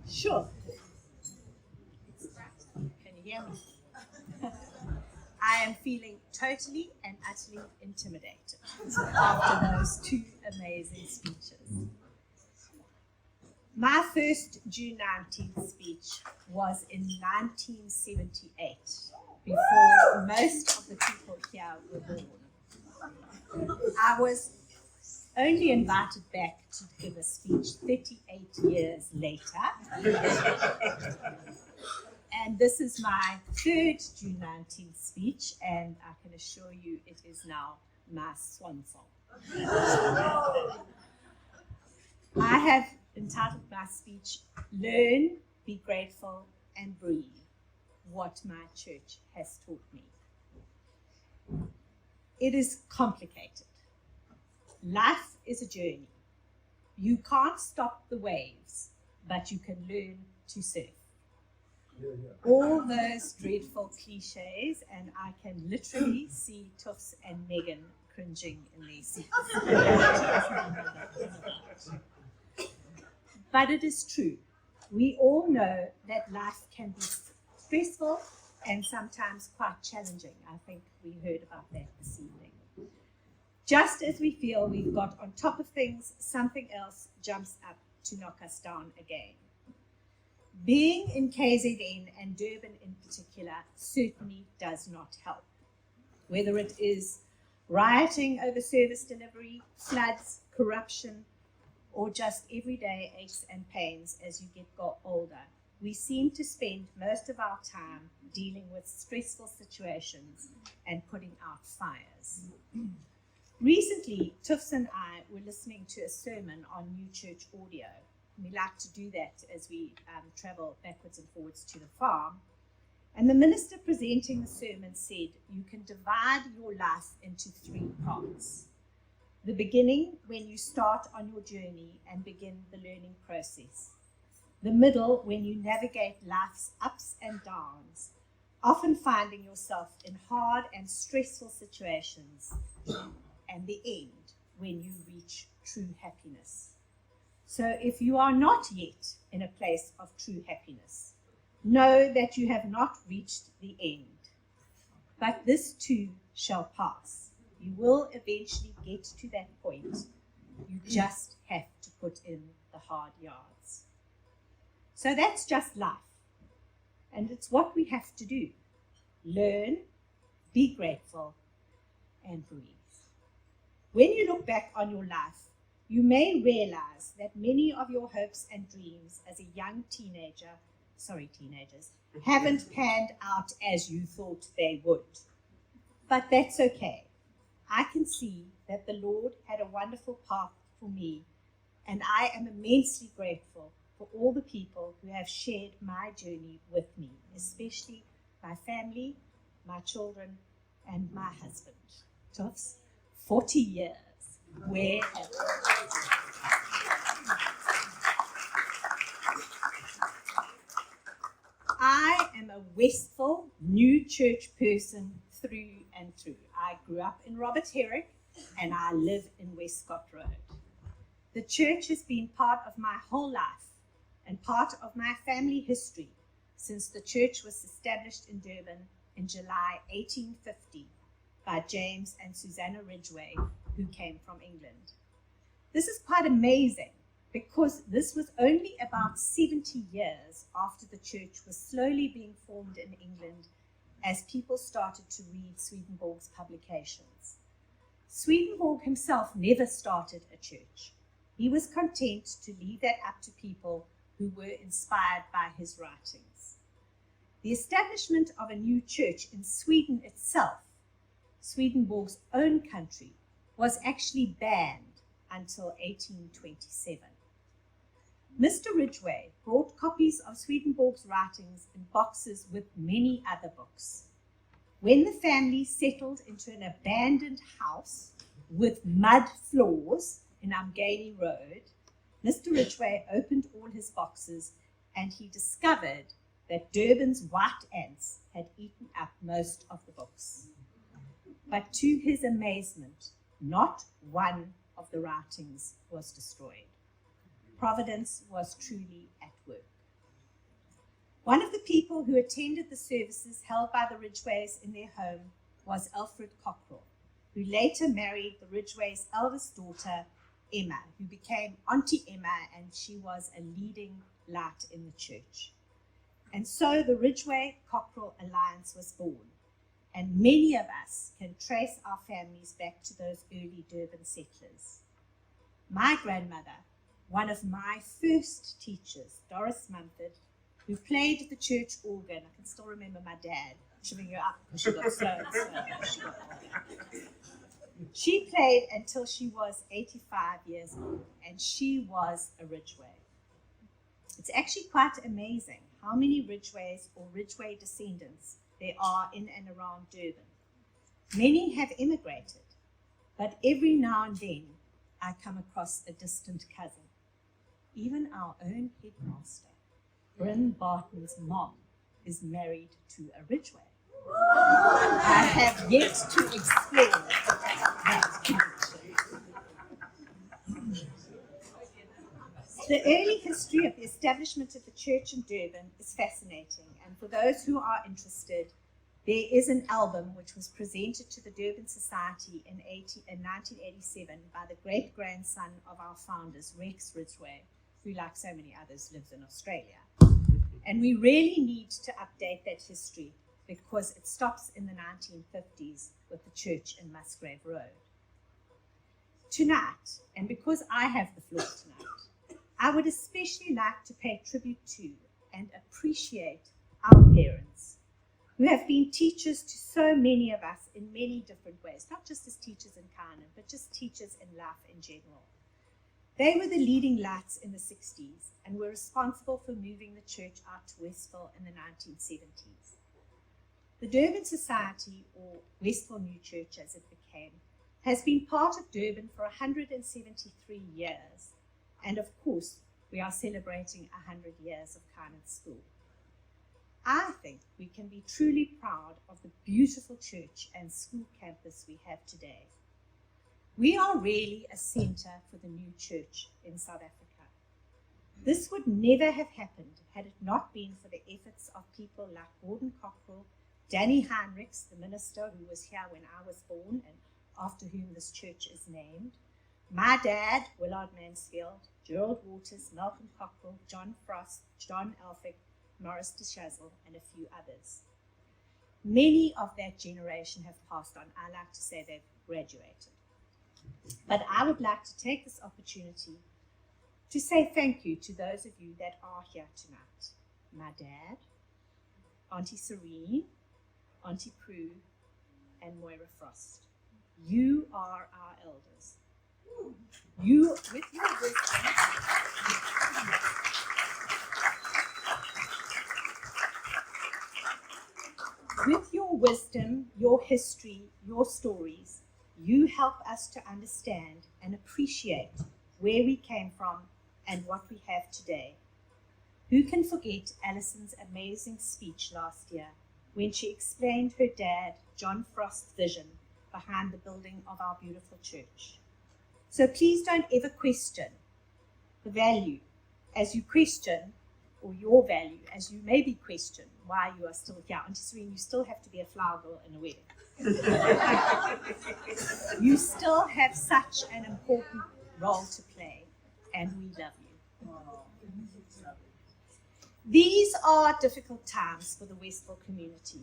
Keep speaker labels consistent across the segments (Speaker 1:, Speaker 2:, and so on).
Speaker 1: Sure. Can you hear me? I am feeling totally and utterly intimidated after those two amazing speeches. My first June 19th speech was in 1978, before most of the people here were born. I was only invited back to give a speech 38 years later. And this is my third June 19th speech, and I can assure you it is now my swan song. I have entitled my speech, Learn, Be Grateful, and Breathe, What My Church Has Taught Me. It is complicated. Life is a journey. You can't stop the waves, but you can learn to surf. All those dreadful cliches, and I can literally see Tufts and Megan cringing in their seats. But it is true. We all know that life can be stressful and sometimes quite challenging. I think we heard about that this evening. Just as we feel we've got on top of things, something else jumps up to knock us down again. Being in KZN and Durban in particular certainly does not help. Whether it is rioting over service delivery, floods, corruption, or just everyday aches and pains as you get older, we seem to spend most of our time dealing with stressful situations and putting out fires. Recently, Tufts and I were listening to a sermon on New Church Audio. We like to do that as we travel backwards and forwards to the farm. And the minister presenting the sermon said, you can divide your life into three parts. The beginning, when you start on your journey and begin the learning process. The middle, when you navigate life's ups and downs, often finding yourself in hard and stressful situations. And the end, when you reach true happiness. So if you are not yet in a place of true happiness, know that you have not reached the end. But this too shall pass. You will eventually get to that point. You just have to put in the hard yards. So that's just life. And it's what we have to do. Learn, be grateful, and breathe. When you look back on your life, you may realize that many of your hopes and dreams as a young teenagers, haven't panned out as you thought they would. But that's okay. I can see that the Lord had a wonderful path for me, and I am immensely grateful for all the people who have shared my journey with me, especially my family, my children, and my husband. Tufts, 40 years. Where have I am a Westville New Church person through and through. I grew up in Robert Herrick and I live in Westcott Road. The church has been part of my whole life and part of my family history since the church was established in Durban in July 1850 by James and Susanna Ridgway, who came from England. This is quite amazing because this was only about 70 years after the church was slowly being formed in England as people started to read Swedenborg's publications. Swedenborg himself never started a church. He was content to leave that up to people who were inspired by his writings. The establishment of a new church in Sweden itself, Swedenborg's own country, was actually banned until 1827. Mr. Ridgway brought copies of Swedenborg's writings in boxes with many other books. When the family settled into an abandoned house with mud floors in Umgeni Road, Mr. Ridgway opened all his boxes and he discovered that Durban's white ants had eaten up most of the books. But to his amazement, not one of the writings was destroyed. Providence was truly at One of the people who attended the services held by the Ridgways in their home was Alfred Cockrell, who later married the Ridgways' eldest daughter, Emma, who became Auntie Emma, and she was a leading light in the church. And so the Ridgway-Cockrell Alliance was born, and many of us can trace our families back to those early Durban settlers. My grandmother, one of my first teachers, Doris Mumford, who played the church organ. I can still remember my dad chivvying her up because she got slow and slow. She played until she was 85 years old, and she was a Ridgway. It's actually quite amazing how many Ridgways or Ridgway descendants there are in and around Durban. Many have immigrated, but every now and then I come across a distant cousin. Even our own headmaster, Bryn Barton's mom, is married to a Ridgway. I have yet to explore that connection. The early history of the establishment of the church in Durban is fascinating, and for those who are interested, there is an album which was presented to the Durban Society in 1987 by the great-grandson of our founders, Rex Ridgway, who, like so many others, lives in Australia. And we really need to update that history because it stops in the 1950s with the church in Musgrave Road. Tonight, and because I have the floor tonight, I would especially like to pay tribute to and appreciate our parents, who have been teachers to so many of us in many different ways, not just as teachers in Kanan, but just teachers in life in general. They were the leading lights in the 60s and were responsible for moving the church out to Westville in the 1970s. The Durban Society, or Westville New Church as it became, has been part of Durban for 173 years. And of course, we are celebrating 100 years of Kanan School. I think we can be truly proud of the beautiful church and school campus we have today. We are really a centre for the new church in South Africa. This would never have happened had it not been for the efforts of people like Gordon Cockrell, Danny Heinrichs, the minister who was here when I was born and after whom this church is named, my dad, Willard Mansfield, Gerald Waters, Malcolm Cockrell, John Frost, John Elphick, Morris de Chazel, and a few others. Many of that generation have passed on. I like to say they've graduated. But I would like to take this opportunity to say thank you to those of you that are here tonight. My dad, Auntie Serene, Auntie Prue, and Moira Frost. You are our elders. You, with your wisdom, your history, your stories, you help us to understand and appreciate where we came from and what we have today. Who can forget Alison's amazing speech last year when she explained her dad, John Frost's vision behind the building of our beautiful church? So please don't ever question the value as you question, or your value as you maybe question why you are still here. Auntie Serene, you still have to be a flower girl in a wedding. You still have such an important role to play, and we love you. These are difficult times for the Westville community.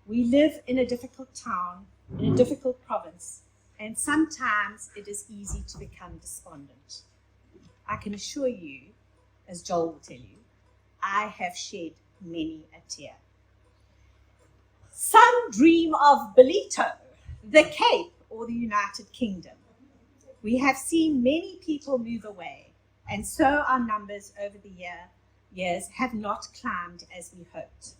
Speaker 1: We live in a difficult town, in a difficult province, and sometimes it is easy to become despondent. I can assure you, as Joel will tell you, I have shed many a tear. Some dream of Ballito, the Cape, or the United Kingdom. We have seen many people move away, and so our numbers over the years have not climbed as we hoped.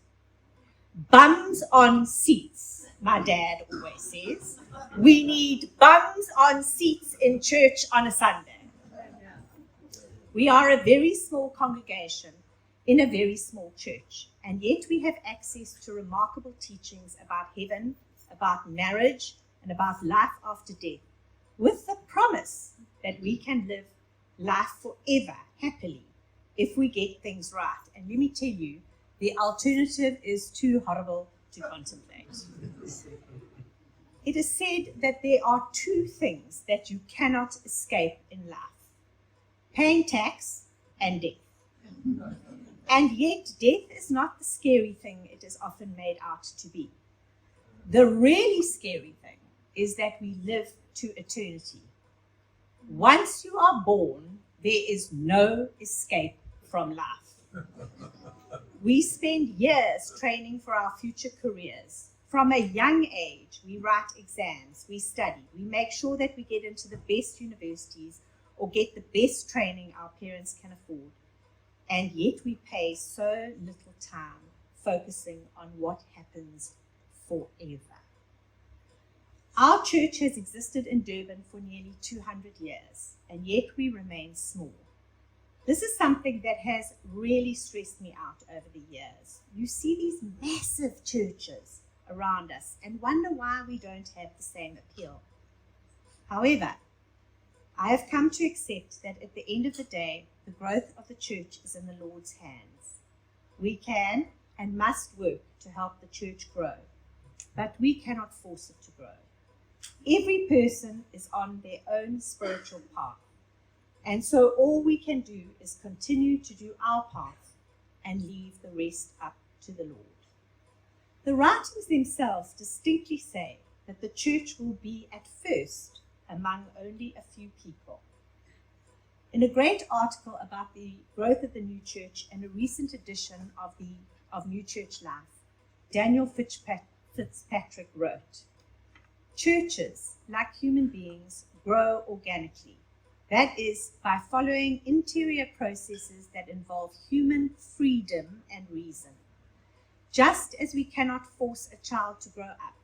Speaker 1: Bums on seats, my dad always says. We need bums on seats in church on a Sunday. We are a very small congregation in a very small church, and yet we have access to remarkable teachings about heaven, about marriage, and about life after death, with the promise that we can live life forever happily if we get things right. And let me tell you, The alternative is too horrible to contemplate. It is said that there are two things that you cannot escape in life: paying tax and death. And yet, death is not the scary thing it is often made out to be. The really scary thing is that we live to eternity. Once you are born, there is no escape from life. We spend years training for our future careers. From a young age, we write exams, we study, we make sure that we get into the best universities or get the best training our parents can afford. And yet we pay so little time focusing on what happens forever. Our church has existed in Durban for nearly 200 years, and yet we remain small. This is something that has really stressed me out over the years. You see these massive churches around us and wonder why we don't have the same appeal. However, I have come to accept that at the end of the day, the growth of the church is in the Lord's hands. We can and must work to help the church grow, but we cannot force it to grow. Every person is on their own spiritual path, and so all we can do is continue to do our part and leave the rest up to the Lord. The writings themselves distinctly say that the church will be at first among only a few people. In a great article about the growth of the new church and a recent edition of New Church Life, Daniel Fitzpatrick wrote, "Churches, like human beings, grow organically. That is, by following interior processes that involve human freedom and reason. Just as we cannot force a child to grow up,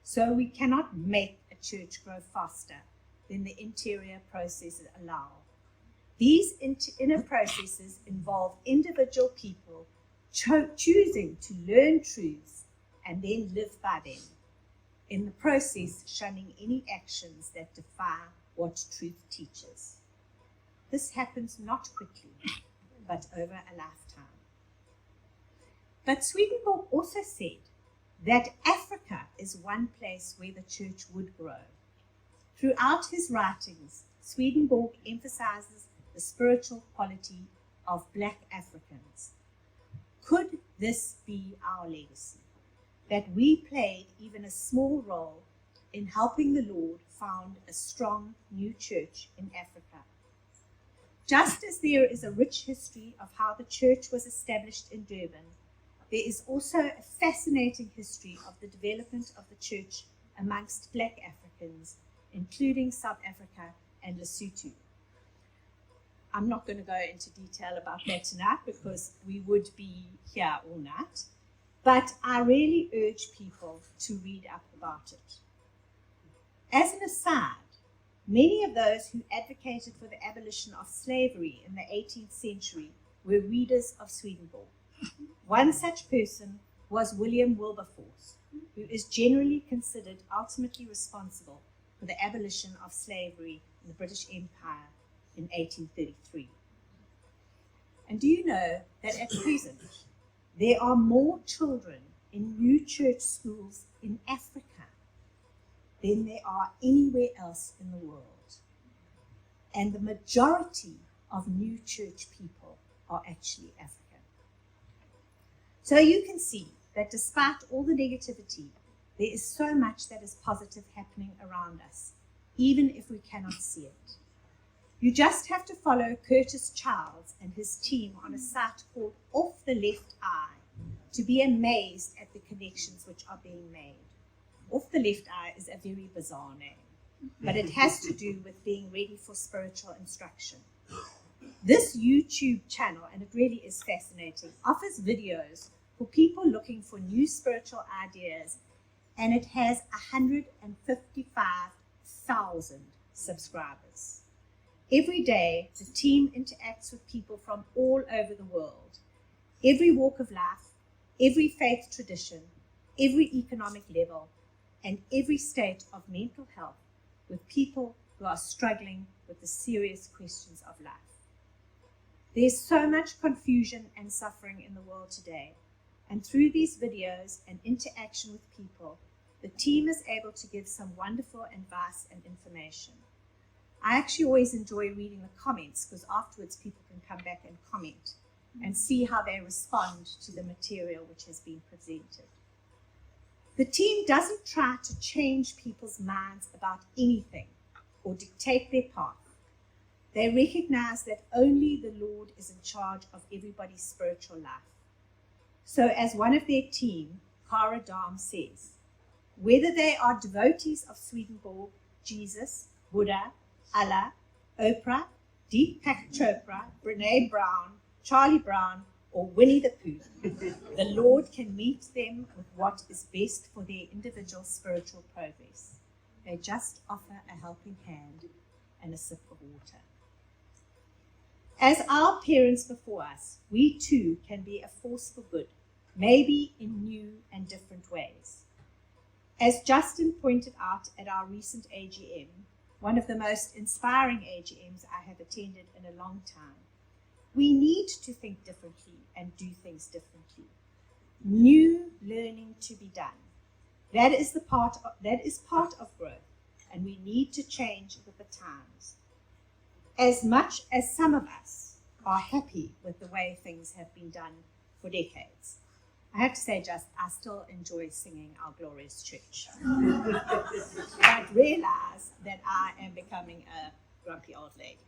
Speaker 1: so we cannot make a church grow faster than the interior processes allow. These inner processes involve individual people choosing to learn truths and then live by them, in the process shunning any actions that defy what truth teaches. This happens not quickly, but over a lifetime." But Swedenborg also said that Africa is one place where the church would grow. Throughout his writings, Swedenborg emphasizes the spiritual quality of Black Africans. Could this be our legacy? That we played even a small role in helping the Lord found a strong new church in Africa. Just as there is a rich history of how the church was established in Durban, there is also a fascinating history of the development of the church amongst Black Africans, including South Africa and Lesotho. I'm not going to go into detail about that tonight because we would be here all night, but I really urge people to read up about it. As an aside, many of those who advocated for the abolition of slavery in the 18th century were readers of Swedenborg. One such person was William Wilberforce, who is generally considered ultimately responsible for the abolition of slavery in the British Empire in 1833. And do you know that at present there are more children in new church schools in Africa than there are anywhere else in the world? And the majority of new church people are actually African. So you can see that despite all the negativity, there is so much that is positive happening around us, even if we cannot see it. You just have to follow Curtis Childs and his team on a site called Off the Left Eye to be amazed at the connections which are being made. Off the Left Eye is a very bizarre name, but it has to do with being ready for spiritual instruction. This YouTube channel, and it really is fascinating, offers videos for people looking for new spiritual ideas, and it has 155,000 subscribers. Every day, the team interacts with people from all over the world, every walk of life, every faith tradition, every economic level, and every state of mental health, with people who are struggling with the serious questions of life. There's so much confusion and suffering in the world today, And through these videos and interaction with people, the team is able to give some wonderful advice and information. I actually always enjoy reading the comments because afterwards people can come back and comment and see how they respond to the material which has been presented. The team doesn't try to change people's minds about anything or dictate their path. They recognize that only the Lord is in charge of everybody's spiritual life. So as one of their team, Cara Dam, says, whether they are devotees of Swedenborg, Jesus, Buddha, Allah, Oprah, Deepak Chopra, Brene Brown, Charlie Brown, or Winnie the Pooh, the Lord can meet them with what is best for their individual spiritual progress. They just offer a helping hand and a sip of water. As our parents before us, we too can be a force for good, maybe in new and different ways. As Justin pointed out at our recent AGM, one of the most inspiring AGMs I have attended in a long time, we need to think differently and do things differently. New learning to be done. That is part of growth, and we need to change with the times. As much as some of us are happy with the way things have been done for decades, I have to say, I still enjoy singing Our Glorious Church. But realize that I am becoming a grumpy old lady.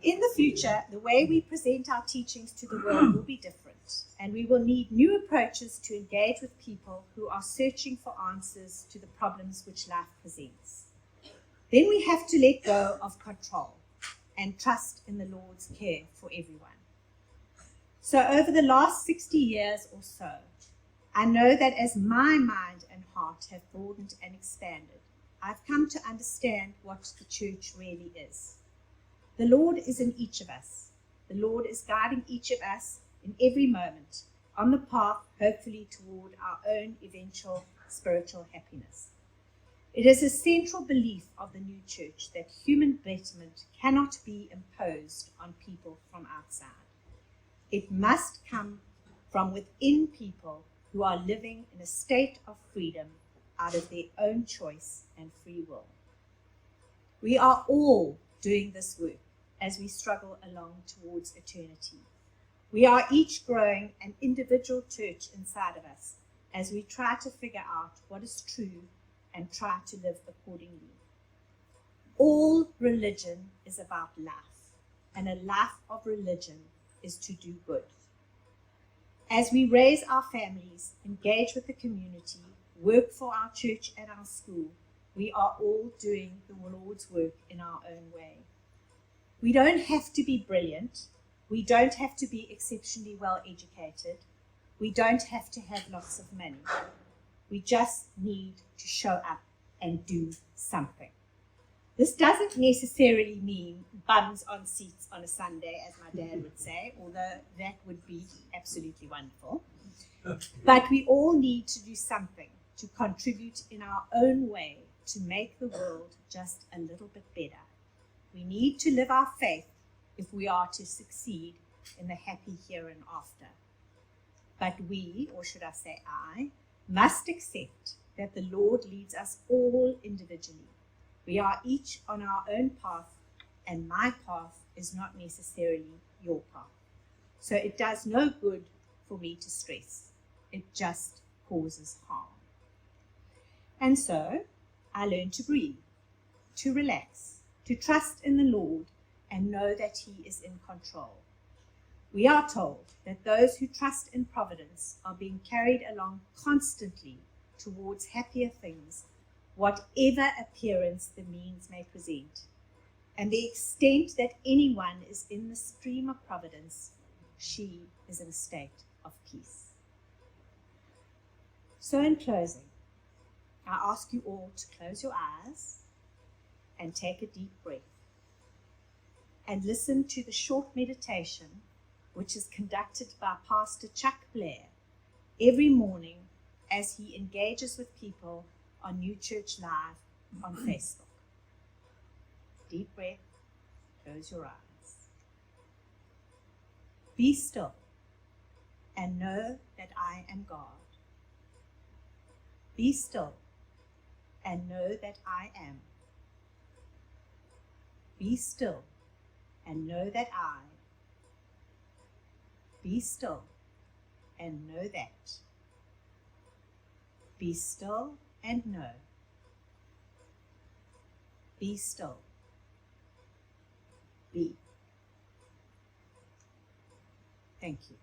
Speaker 1: In the future, the way we present our teachings to the world will be different, and we will need new approaches to engage with people who are searching for answers to the problems which life presents. Then we have to let go of control and trust in the Lord's care for everyone. So over the last 60 years or so, I know that as my mind and heart have broadened and expanded, I've come to understand what the church really is. The Lord is in each of us. The Lord is guiding each of us in every moment on the path, hopefully, toward our own eventual spiritual happiness. It is a central belief of the new church that human betterment cannot be imposed on people from outside. It must come from within people who are living in a state of freedom out of their own choice and free will. We are all doing this work as we struggle along towards eternity. We are each growing an individual church inside of us as we try to figure out what is true and try to live accordingly. All religion is about life, and a life of religion is to do good. As we raise our families, engage with the community, work for our church and our school, we are all doing the Lord's work in our own way. We don't have to be brilliant. We don't have to be exceptionally well educated. We don't have to have lots of money. We just need to show up and do something. This doesn't necessarily mean bums on seats on a Sunday, as my dad would say, although that would be absolutely wonderful. But we all need to do something to contribute in our own way to make the world just a little bit better. We need to live our faith if we are to succeed in the happy here and after. But we, or should I say I, must accept that the Lord leads us all individually. We are each on our own path, and my path is not necessarily your path. So it does no good for me to stress. It just causes harm. And so I learned to breathe, to relax, to trust in the Lord and know that He is in control. We are told that those who trust in providence are being carried along constantly towards happier things, whatever appearance the means may present. And the extent that anyone is in the stream of providence, she is in a state of peace. So in closing, I ask you all to close your eyes and take a deep breath and listen to the short meditation which is conducted by Pastor Chuck Blair every morning as he engages with people on New Church Live on Facebook. Deep breath, close your eyes. Be still and know that I am God. Be still and know that I am. Be still and know that I. Be still and know that. Be still and know. Be still. Be. Thank you.